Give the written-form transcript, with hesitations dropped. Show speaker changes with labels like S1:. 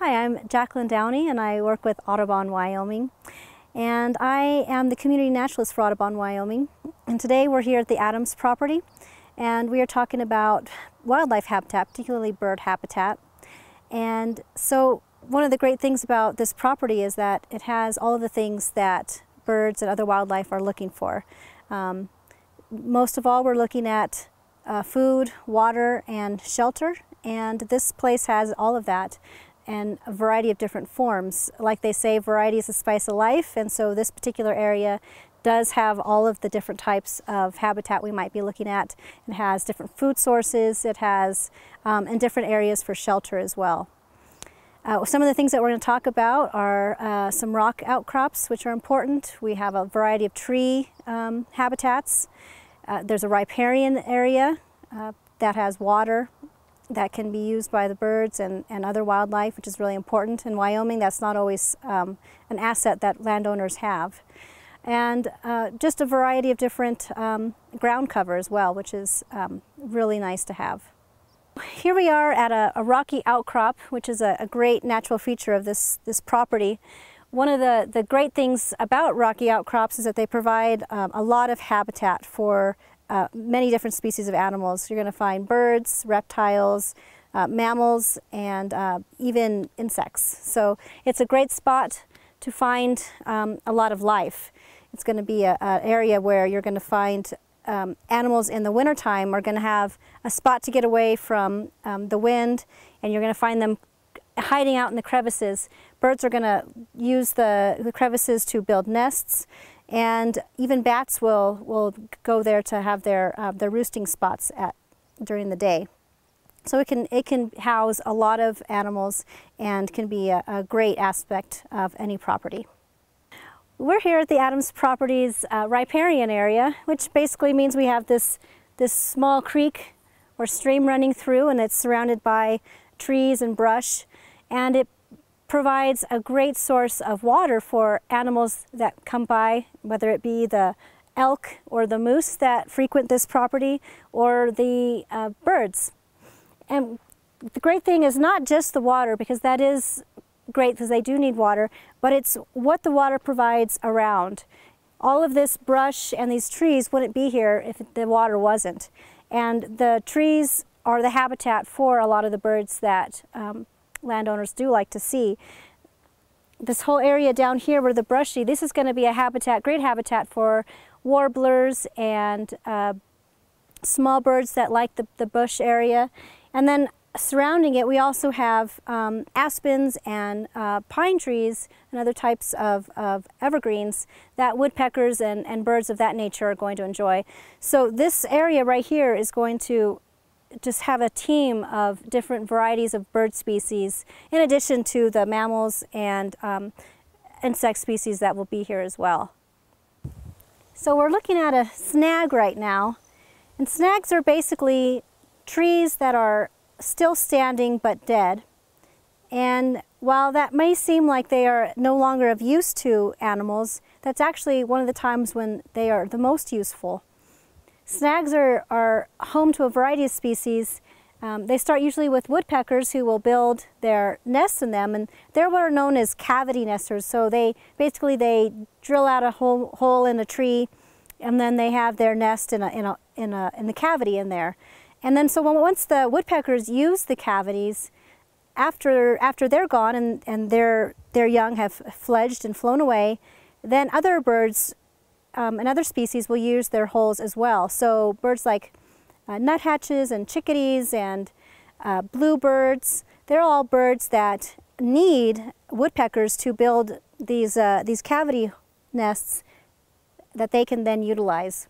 S1: Hi, I'm Jacelyn Downey and I work with Audubon Wyoming, and I am the community naturalist for Audubon Wyoming. And today we're here at the Adams property and we are talking about wildlife habitat, particularly bird habitat. And so one of the great things about this property is that it has all of the things that birds and other wildlife are looking for. Most of all, we're looking at food, water, and shelter, and this place has all of that and a variety of different forms. Like they say, variety is the spice of life, and so this particular area does have all of the different types of habitat we might be looking at. It has different food sources, it has and different areas for shelter as well. Some of the things that we're going to talk about are some rock outcrops, which are important. We have a variety of tree habitats. There's a riparian area that has water that can be used by the birds and other wildlife, which is really important. In Wyoming, that's not always an asset that landowners have. And just a variety of different ground cover as well, which is really nice to have. Here we are at a rocky outcrop, which is a great natural feature of this property. One of the great things about rocky outcrops is that they provide a lot of habitat for many different species of animals. You're going to find birds, reptiles, mammals, and even insects. So it's a great spot to find a lot of life. It's going to be an area where you're going to find animals in the wintertime are going to have a spot to get away from the wind, and you're going to find them hiding out in the crevices. Birds are going to use the crevices to build nests, and even bats will go there to have their roosting spots during the day. So it can house a lot of animals and can be a great aspect of any property. We're here at the Adams property's riparian area, which basically means we have this small creek or stream running through, and it's surrounded by trees and brush, and it provides a great source of water for animals that come by, whether it be the elk or the moose that frequent this property, or the birds. And the great thing is not just the water, because that is great because they do need water, but it's what the water provides around. All of this brush and these trees wouldn't be here if the water wasn't. And the trees are the habitat for a lot of the birds that landowners do like to see. This whole area down here where the brushy, this is going to be a habitat, great habitat for warblers and small birds that like the bush area. And then surrounding it, we also have aspens and pine trees and other types of evergreens that woodpeckers and birds of that nature are going to enjoy. So this area right here is going to just have a team of different varieties of bird species, in addition to the mammals and insect species that will be here as well. So we're looking at a snag right now, and snags are basically trees that are still standing but dead. And while that may seem like they are no longer of use to animals, that's actually one of the times when they are the most useful. Snags are home to a variety of species. They start usually with woodpeckers, who will build their nests in them, and they're what are known as cavity nesters. So they drill out a hole in a tree, and then they have their nest in the cavity in there. And then so once the woodpeckers use the cavities, after they're gone and their young have fledged and flown away, then other birds and other species will use their holes as well. So birds like nuthatches and chickadees and bluebirds, they're all birds that need woodpeckers to build these cavity nests that they can then utilize.